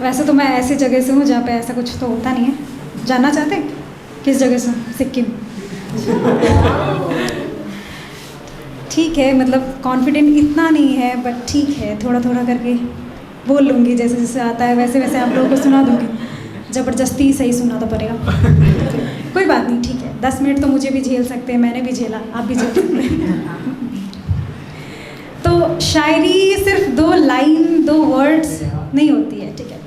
वैसे तो मैं ऐसी जगह से हूँ जहाँ पे ऐसा कुछ तो होता नहीं है। जानना चाहते हैं किस जगह से हूँ? सिक्किम। ठीक है, मतलब कॉन्फिडेंट इतना नहीं है, बट ठीक है, थोड़ा थोड़ा करके बोल लूँगी, जैसे जैसे आता है वैसे वैसे आप लोगों को सुना दूँगी। ज़बरदस्ती सही सुना तो पड़ेगा। कोई बात नहीं, ठीक है, 10 मिनट तो मुझे भी झेल सकते हैं, मैंने भी झेला, आप भी झेल सकते हैं। तो शायरी सिर्फ 2 लाइन 2 वर्ड्स नहीं होती है, ठीक है।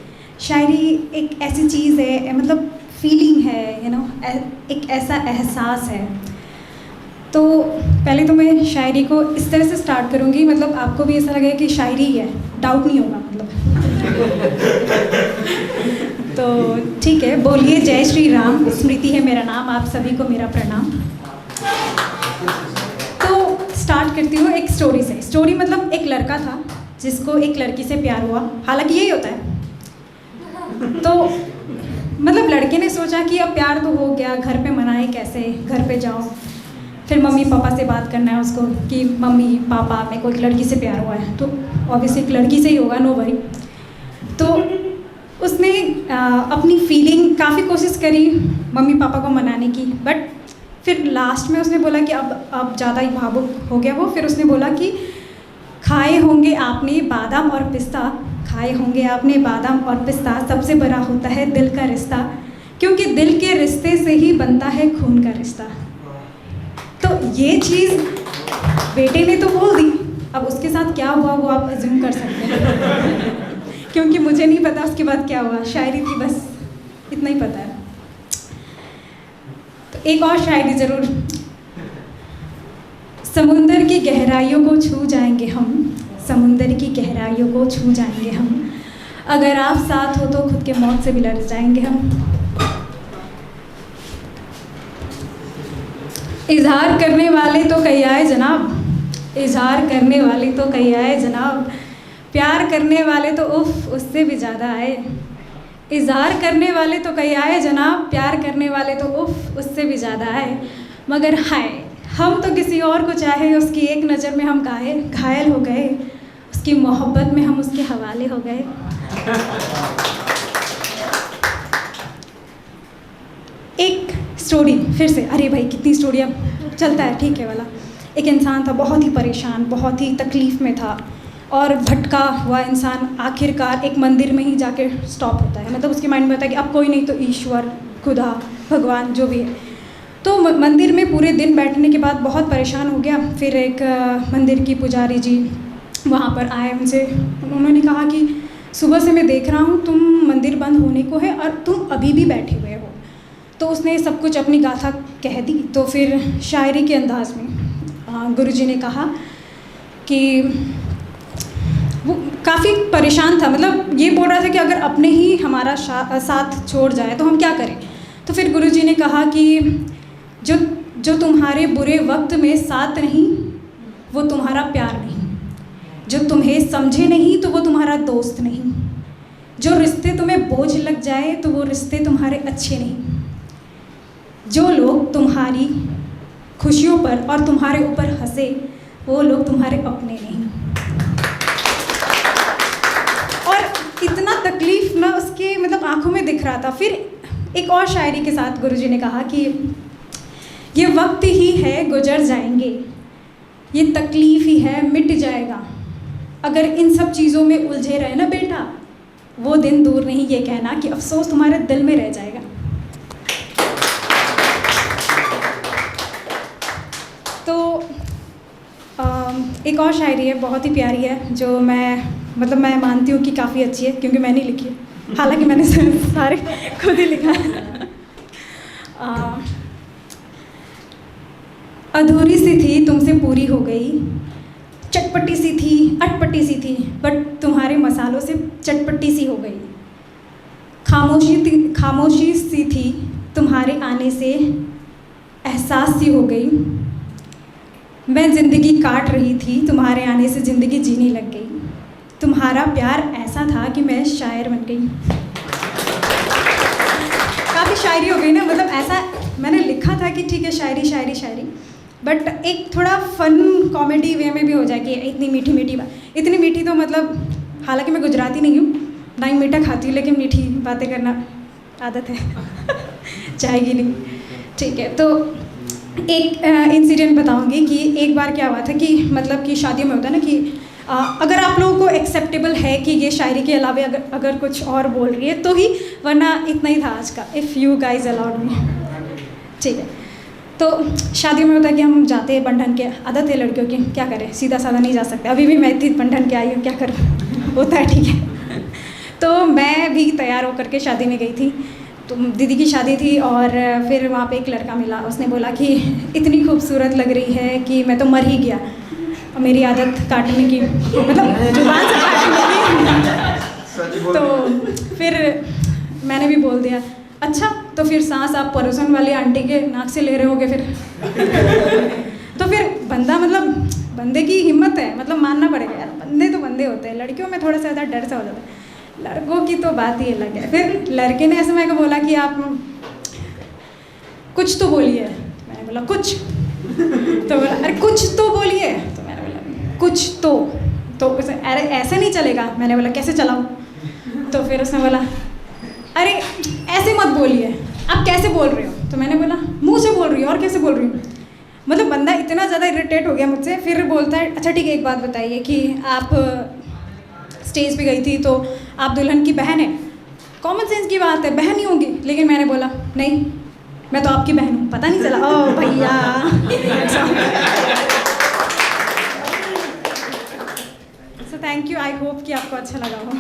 शायरी एक ऐसी चीज़ है, मतलब फीलिंग है, एक ऐसा एहसास है। तो पहले तो मैं शायरी को इस तरह से स्टार्ट करूँगी, मतलब आपको भी ऐसा लगेगा कि शायरी है, डाउट नहीं होगा मतलब। तो ठीक है, बोलिए जय श्री राम। स्मृति है मेरा नाम, आप सभी को मेरा प्रणाम। तो स्टार्ट करती हूँ एक स्टोरी से। स्टोरी मतलब एक लड़का था जिसको एक लड़की से प्यार हुआ, हालांकि यही होता है। तो मतलब लड़के ने सोचा कि अब प्यार तो हो गया, घर पे मनाए कैसे, घर पे जाओ, फिर मम्मी पापा से बात करना है उसको कि मम्मी पापा मेरे को एक लड़की से प्यार हुआ है, तो ऑब्वियसली एक लड़की से ही होगा, नो वरी। तो उसने अपनी फीलिंग काफ़ी कोशिश करी मम्मी पापा को मनाने की, बट फिर लास्ट में उसने बोला कि अब ज़्यादा ही भावुक हो गया वो। फिर उसने बोला कि खाए होंगे आपने बादाम और पिस्ता, खाए होंगे आपने बादाम और पिस्ता, सबसे बड़ा होता है दिल का रिश्ता, क्योंकि दिल के रिश्ते से ही बनता है खून का रिश्ता। तो ये चीज़ बेटे ने तो बोल दी, अब उसके साथ क्या हुआ वो आप अज्यूम कर सकते हैं। क्योंकि मुझे नहीं पता उसके बाद क्या हुआ, शायरी थी बस, इतना ही पता है। तो एक और शायरी ज़रूर। समुंदर की गहराइयों को छू जाएंगे हम, समुंदर की गहराइयों को छू जाएंगे हम, अगर आप साथ हो तो खुद के मौत से भी लड़ जाएंगे हम। इजहार करने वाले तो कई आए जनाब, इजहार करने वाले तो कई आए जनाब, प्यार करने वाले तो उफ उससे भी ज़्यादा आए। इजहार करने वाले तो कई आए जनाब, प्यार करने वाले तो उफ उससे भी ज़्यादा आए, मगर हाय हम तो किसी और को चाहे, उसकी एक नज़र में हम घायल हो गए, उसकी मोहब्बत में हम उसके हवाले हो गए। एक स्टोरी फिर से, अरे भाई कितनी स्टोरी, अब चलता है ठीक है वाला। एक इंसान था बहुत ही परेशान, बहुत ही तकलीफ़ में था, और भटका हुआ इंसान आखिरकार एक मंदिर में ही जाके स्टॉप होता है। मतलब उसके माइंड में होता है कि अब कोई नहीं तो ईश्वर, खुदा, भगवान जो भी है। तो मंदिर में पूरे दिन बैठने के बाद बहुत परेशान हो गया। फिर एक मंदिर की पुजारी जी वहाँ पर आए, उन्होंने कहा कि सुबह से मैं देख रहा हूँ तुम मंदिर बंद होने को है और तुम अभी भी बैठे हुए हो। तो उसने सब कुछ अपनी गाथा कह दी। तो फिर शायरी के अंदाज में गुरुजी ने कहा कि वो काफ़ी परेशान था, मतलब ये बोल रहा था कि अगर अपने ही हमारा साथ छोड़ जाए तो हम क्या करें। तो फिर गुरुजी ने कहा कि जो तुम्हारे बुरे वक्त में साथ नहीं वो तुम्हारा प्यार नहीं, जो तुम्हें समझे नहीं तो वो तुम्हारा दोस्त नहीं, जो रिश्ते तुम्हें बोझ लग जाए तो वो रिश्ते तुम्हारे अच्छे नहीं, जो लोग तुम्हारी खुशियों पर और तुम्हारे ऊपर हंसे वो लोग तुम्हारे अपने नहीं। और इतना तकलीफ ना उसके मतलब आंखों में दिख रहा था। फिर एक और शायरी के साथ गुरुजी ने कहा कि ये वक्त ही है गुजर जाएंगे, ये तकलीफ ही है मिट जाएगा, अगर इन सब चीज़ों में उलझे रहे ना बेटा, वो दिन दूर नहीं ये कहना कि अफसोस तुम्हारे दिल में रह जाएगा। तो एक और शायरी है, बहुत ही प्यारी है, जो मैं मानती हूँ कि काफ़ी अच्छी है, क्योंकि मैंने लिखी है, हालांकि मैंने सारे खुद ही लिखा है। अधूरी सी थी तुमसे पूरी हो गई, चटपटी सी थी अटपटी सी थी, बट तुम्हारे मसालों से चटपटी सी हो गई। खामोशी सी थी तुम्हारे आने से एहसास सी हो गई। मैं ज़िंदगी काट रही थी तुम्हारे आने से ज़िंदगी जीने लग गई। तुम्हारा प्यार ऐसा था कि मैं शायर बन गई। काफ़ी शायरी हो गई ना, मतलब ऐसा मैंने लिखा था कि ठीक है शायरी, बट एक थोड़ा फन कॉमेडी वे में भी हो जाए कि इतनी मीठी मीठी बात, इतनी मीठी तो मतलब हालांकि मैं गुजराती नहीं हूँ, ना ही मीठा खाती हूँ, लेकिन मीठी बातें करना आदत है जाएगी नहीं। ठीक है, तो एक इंसिडेंट बताऊंगी कि एक बार क्या हुआ था कि मतलब कि शादी में होता है ना कि अगर आप लोगों को एक्सेप्टेबल है कि ये शायरी के अलावा अगर कुछ और बोल रही है तो ही, वरना इतना ही था आज का, if you guys allowed me. ठीक है, तो शादी में होता है कि हम जाते हैं बंधन के, आदत है लड़कियों की, क्या करें, सीधा साधा नहीं जा सकते। अभी भी मैं इतनी बंधन के आई हूँ, क्या करूँ होता है। ठीक है, तो मैं भी तैयार होकर के शादी में गई थी। तो दीदी की शादी थी और फिर वहाँ पे एक लड़का मिला, उसने बोला कि इतनी खूबसूरत लग रही है कि मैं तो मर ही गया। और मेरी आदत काटने की, मतलब जुबान से काटने की। तो फिर मैंने भी बोल दिया, अच्छा तो फिर सांस आप पड़ोसन वाली आंटी के नाक से ले रहे होगे फिर। तो फिर बंदा, मतलब बंदे की हिम्मत है, मतलब मानना पड़ेगा यार, बंदे तो बंदे होते हैं, लड़कियों में थोड़ा सा ज़्यादा डर सा हो जाता है, लड़कों की तो बात ही अलग है। फिर लड़के ने ऐसे मेरे को बोला कि आप कुछ तो बोलिए। मैंने बोला कुछ, तो बोला अरे कुछ तो बोलिए। तो मैंने बोला कुछ तो अरे ऐसे नहीं चलेगा। मैंने बोला कैसे चलाऊँ? तो फिर उसने बोला अरे ऐसे मत बोलिए, आप कैसे बोल रहे हो? तो मैंने बोला मुंह से बोल रही हूँ, और कैसे बोल रही हूँ? मतलब बंदा इतना ज़्यादा इरिटेट हो गया मुझसे। फिर बोलता है अच्छा ठीक है, एक बात बताइए कि आप स्टेज पे गई थी तो आप दुल्हन की बहन है। कॉमन सेंस की बात है, बहन ही होंगी। लेकिन मैंने बोला नहीं, मैं तो आपकी बहन हूँ, पता नहीं चला। ओ भैया so thank you, I hope कि आपको अच्छा लगा हो।